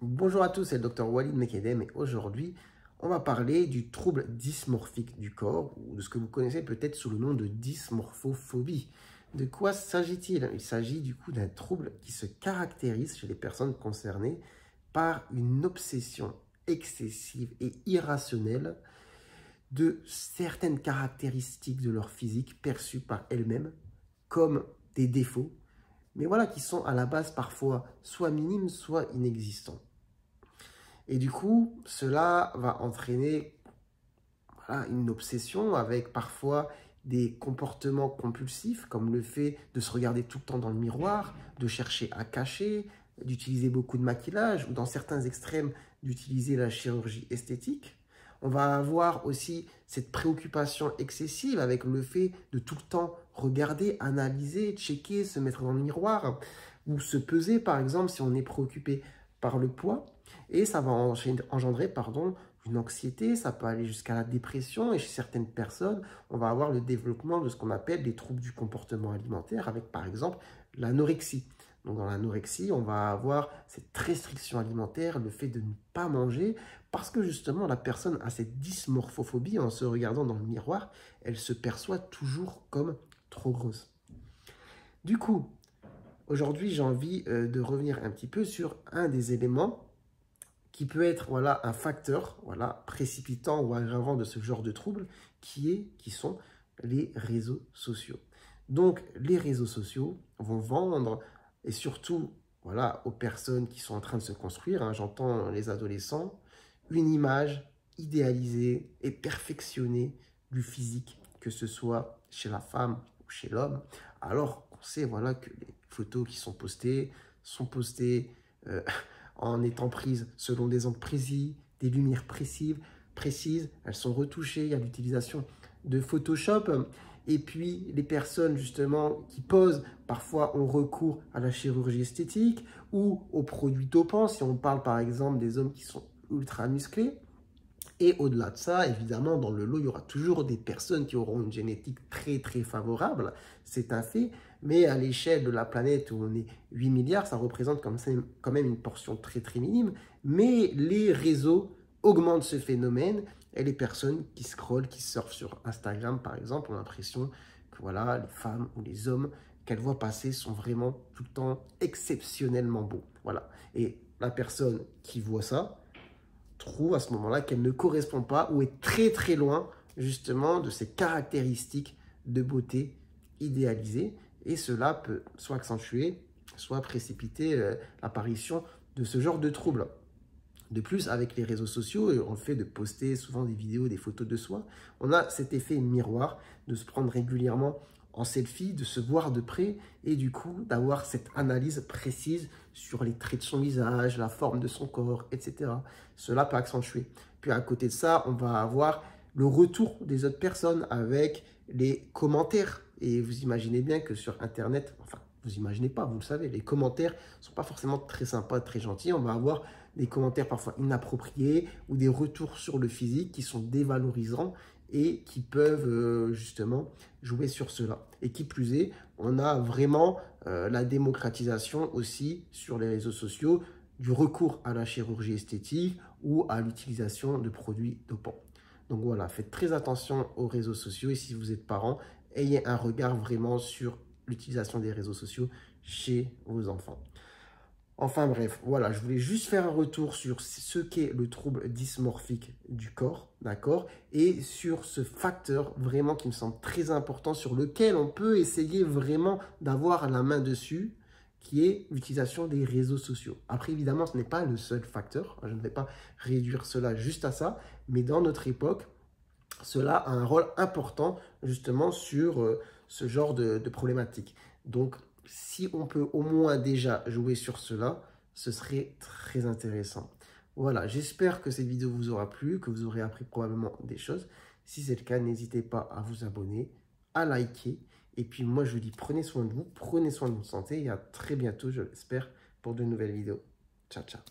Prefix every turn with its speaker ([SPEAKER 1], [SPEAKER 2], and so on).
[SPEAKER 1] Bonjour à tous, c'est le docteur Walid Mekedem et aujourd'hui, on va parler du trouble dysmorphique du corps ou de ce que vous connaissez peut-être sous le nom de dysmorphophobie. De quoi s'agit-il? Il s'agit du coup d'un trouble qui se caractérise chez les personnes concernées par une obsession excessive et irrationnelle de certaines caractéristiques de leur physique perçues par elles-mêmes comme des défauts, mais voilà, qui sont à la base parfois soit minimes, soit inexistants. Et du coup, cela va entraîner une obsession avec parfois des comportements compulsifs, comme le fait de se regarder tout le temps dans le miroir, de chercher à cacher, d'utiliser beaucoup de maquillage, ou dans certains extrêmes, d'utiliser la chirurgie esthétique. On va avoir aussi cette préoccupation excessive avec le fait de tout le temps regarder, analyser, checker, se mettre dans le miroir, ou se peser, par exemple, si on est préoccupé par le poids. Et ça va engendrer une anxiété, ça peut aller jusqu'à la dépression. Et chez certaines personnes, on va avoir le développement de ce qu'on appelle des troubles du comportement alimentaire, avec par exemple l'anorexie. Donc dans l'anorexie, on va avoir cette restriction alimentaire, le fait de ne pas manger, parce que justement la personne a cette dysmorphophobie. En se regardant dans le miroir, elle se perçoit toujours comme trop grosse. Du coup, aujourd'hui, j'ai envie de revenir un petit peu sur un des éléments qui peut être un facteur précipitant ou aggravant de ce genre de trouble, qui sont les réseaux sociaux. Donc, les réseaux sociaux vont vendre, et surtout aux personnes qui sont en train de se construire, j'entends les adolescents, une image idéalisée et perfectionnée du physique, que ce soit chez la femme ou chez l'homme, alors qu'on sait que les photos qui sont postées en étant prises selon des angles précis, des lumières précises, elles sont retouchées, il y a l'utilisation de Photoshop. Et puis, les personnes justement qui posent, parfois ont recours à la chirurgie esthétique ou aux produits dopants, si on parle par exemple des hommes qui sont ultra musclés. Et au-delà de ça, évidemment, dans le lot, il y aura toujours des personnes qui auront une génétique très, très favorable. C'est un fait. Mais à l'échelle de la planète où on est 8 milliards, ça représente quand même une portion très, très minime. Mais les réseaux augmentent ce phénomène. Et les personnes qui scrollent, qui surfent sur Instagram, par exemple, ont l'impression que les femmes ou les hommes qu'elles voient passer sont vraiment tout le temps exceptionnellement beaux. Voilà. Et la personne qui voit ça trouve à ce moment-là qu'elle ne correspond pas ou est très très loin justement de ces caractéristiques de beauté idéalisées, et cela peut soit accentuer, soit précipiter l'apparition de ce genre de troubles. De plus, avec les réseaux sociaux, on le fait de poster souvent des vidéos, des photos de soi, on a cet effet miroir de se prendre régulièrement en selfie, de se voir de près et du coup d'avoir cette analyse précise sur les traits de son visage, la forme de son corps, etc. Cela peut accentuer. Puis à côté de ça, on va avoir le retour des autres personnes avec les commentaires. Et vous imaginez bien que sur Internet, enfin, vous imaginez pas, vous le savez, les commentaires ne sont pas forcément très sympas, très gentils. On va avoir des commentaires parfois inappropriés ou des retours sur le physique qui sont dévalorisants et qui peuvent justement jouer sur cela. Et qui plus est, on a vraiment la démocratisation aussi sur les réseaux sociaux du recours à la chirurgie esthétique ou à l'utilisation de produits dopants. Donc voilà, faites très attention aux réseaux sociaux et si vous êtes parent, ayez un regard vraiment sur l'utilisation des réseaux sociaux chez vos enfants. Enfin bref, voilà, je voulais juste faire un retour sur ce qu'est le trouble dysmorphique du corps, d'accord? Et sur ce facteur vraiment qui me semble très important, sur lequel on peut essayer vraiment d'avoir la main dessus, qui est l'utilisation des réseaux sociaux. Après, évidemment, ce n'est pas le seul facteur, je ne vais pas réduire cela juste à ça, mais dans notre époque, cela a un rôle important justement sur ce genre de problématique. Donc, si on peut au moins déjà jouer sur cela, ce serait très intéressant. Voilà, j'espère que cette vidéo vous aura plu, que vous aurez appris probablement des choses. Si c'est le cas, n'hésitez pas à vous abonner, à liker. Et puis moi, je vous dis, prenez soin de vous, prenez soin de votre santé et à très bientôt, je l'espère, pour de nouvelles vidéos. Ciao, ciao.